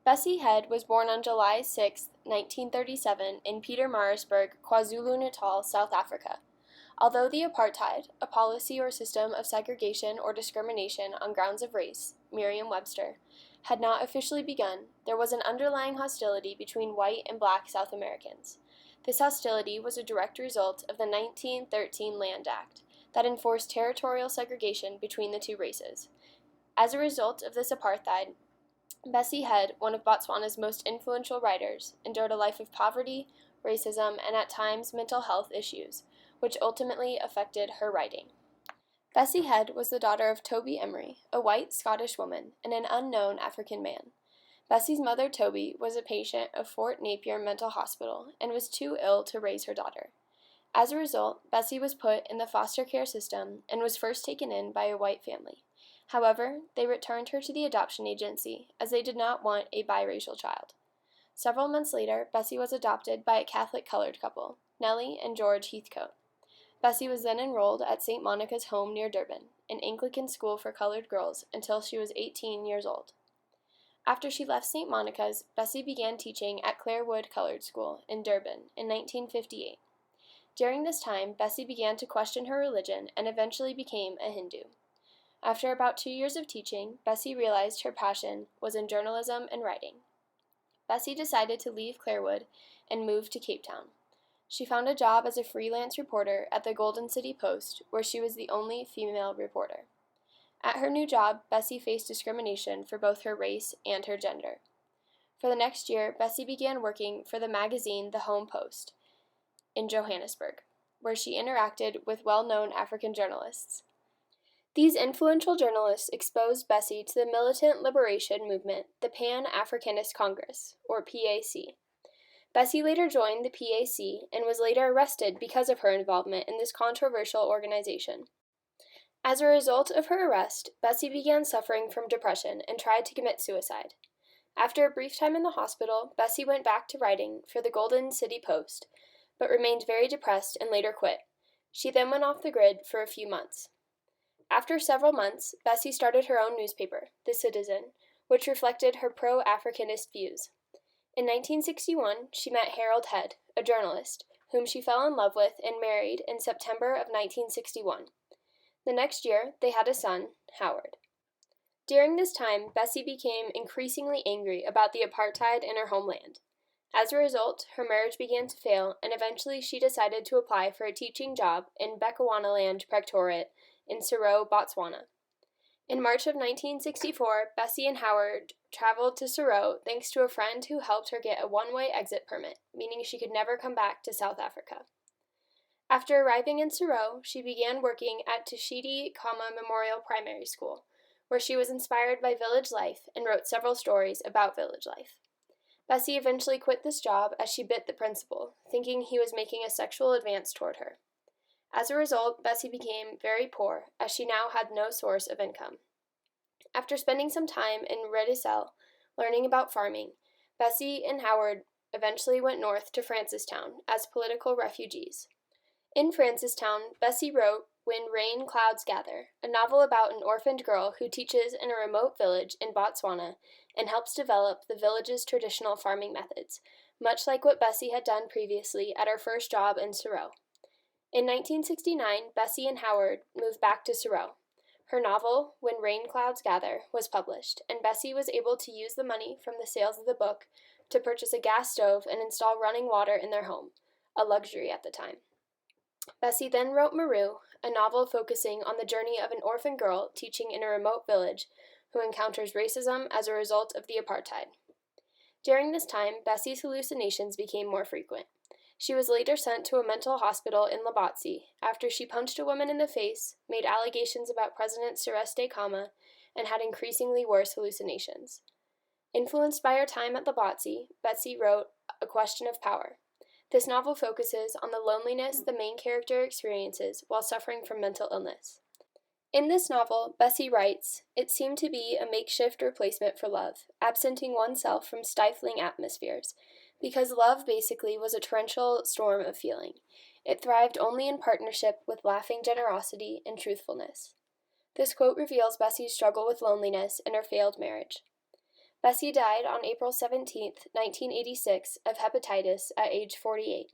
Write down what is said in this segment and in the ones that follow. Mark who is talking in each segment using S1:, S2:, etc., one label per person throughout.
S1: Bessie Head was born on July 6, 1937, in Pietermaritzburg, KwaZulu-Natal, South Africa. Although the apartheid, a policy or system of segregation or discrimination on grounds of race, Merriam-Webster, had not officially begun, there was an underlying hostility between white and black South Americans. This hostility was a direct result of the 1913 Land Act that enforced territorial segregation between the two races. As a result of this apartheid, Bessie Head, one of Botswana's most influential writers, endured a life of poverty, racism, and at times mental health issues, which ultimately affected her writing. Bessie Head was the daughter of Toby Emery, a white Scottish woman, and an unknown African man. Bessie's mother, Toby, was a patient of Fort Napier Mental Hospital and was too ill to raise her daughter. As a result, Bessie was put in the foster care system and was first taken in by a white family. However, they returned her to the adoption agency as they did not want a biracial child. Several months later, Bessie was adopted by a Catholic colored couple, Nellie and George Heathcote. Bessie was then enrolled at St. Monica's Home near Durban, an Anglican school for colored girls, until she was 18 years old. After she left St. Monica's, Bessie began teaching at Clarewood Colored School in Durban in 1958. During this time, Bessie began to question her religion and eventually became a Hindu. After about 2 years of teaching, Bessie realized her passion was in journalism and writing. Bessie decided to leave Clarewood and move to Cape Town. She found a job as a freelance reporter at the Golden City Post, where she was the only female reporter. At her new job, Bessie faced discrimination for both her race and her gender. For the next year, Bessie began working for the magazine The Home Post in Johannesburg, where she interacted with well-known African journalists. These influential journalists exposed Bessie to the militant liberation movement, the Pan-Africanist Congress, or PAC. Bessie later joined the PAC and was later arrested because of her involvement in this controversial organization. As a result of her arrest, Bessie began suffering from depression and tried to commit suicide. After a brief time in the hospital, Bessie went back to writing for the Golden City Post, but remained very depressed and later quit. She then went off the grid for a few months. After several months, Bessie started her own newspaper, The Citizen, which reflected her pro-Africanist views. In 1961, she met Harold Head, a journalist, whom she fell in love with and married in September of 1961. The next year, they had a son, Howard. During this time, Bessie became increasingly angry about the apartheid in her homeland. As a result, her marriage began to fail, and eventually she decided to apply for a teaching job in Bechuanaland Protectorate in Serowe, Botswana. In March of 1964, Bessie and Howard traveled to Serowe thanks to a friend who helped her get a one-way exit permit, meaning she could never come back to South Africa. After arriving in Serowe, she began working at Tshidi Kama Memorial Primary School, where she was inspired by village life and wrote several stories about village life. Bessie eventually quit this job as she bit the principal, thinking he was making a sexual advance toward her. As a result, Bessie became very poor, as she now had no source of income. After spending some time in Redisel, learning about farming, Bessie and Howard eventually went north to Francistown as political refugees. In Francistown, Bessie wrote When Rain Clouds Gather, a novel about an orphaned girl who teaches in a remote village in Botswana and helps develop the village's traditional farming methods, much like what Bessie had done previously at her first job in Serowe. In 1969, Bessie and Howard moved back to Serowe. Her novel, When Rain Clouds Gather, was published, and Bessie was able to use the money from the sales of the book to purchase a gas stove and install running water in their home, a luxury at the time. Bessie then wrote Maru, a novel focusing on the journey of an orphan girl teaching in a remote village who encounters racism as a result of the apartheid. During this time, Bessie's hallucinations became more frequent. She was later sent to a mental hospital in Labatsi after she punched a woman in the face, made allegations about President Celeste Khama, and had increasingly worse hallucinations. Influenced by her time at Labatsi, Bessie wrote A Question of Power. This novel focuses on the loneliness the main character experiences while suffering from mental illness. In this novel, Bessie writes, It seemed to be a makeshift replacement for love, absenting oneself from stifling atmospheres, because love basically was a torrential storm of feeling. It thrived only in partnership with laughing generosity and truthfulness. This quote reveals Bessie's struggle with loneliness and her failed marriage. Bessie died on April 17, 1986, of hepatitis at age 48.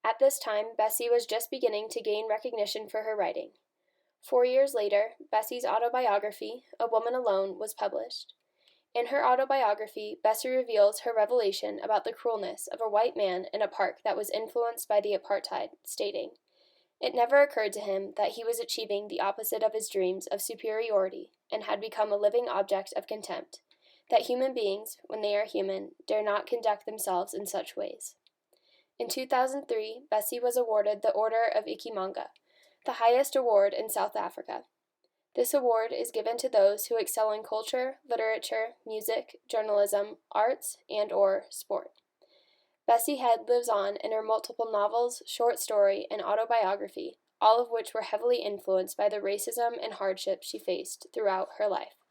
S1: At this time, Bessie was just beginning to gain recognition for her writing. 4 years later, Bessie's autobiography, A Woman Alone, was published. In her autobiography, Bessie reveals her revelation about the cruelness of a white man in a park that was influenced by the apartheid, stating, "It never occurred to him that he was achieving the opposite of his dreams of superiority and had become a living object of contempt, that human beings, when they are human, dare not conduct themselves in such ways." In 2003, Bessie was awarded the Order of Ikimanga, the highest award in South Africa. This award is given to those who excel in culture, literature, music, journalism, arts, and/or sport. Bessie Head lives on in her multiple novels, short story, and autobiography, all of which were heavily influenced by the racism and hardships she faced throughout her life.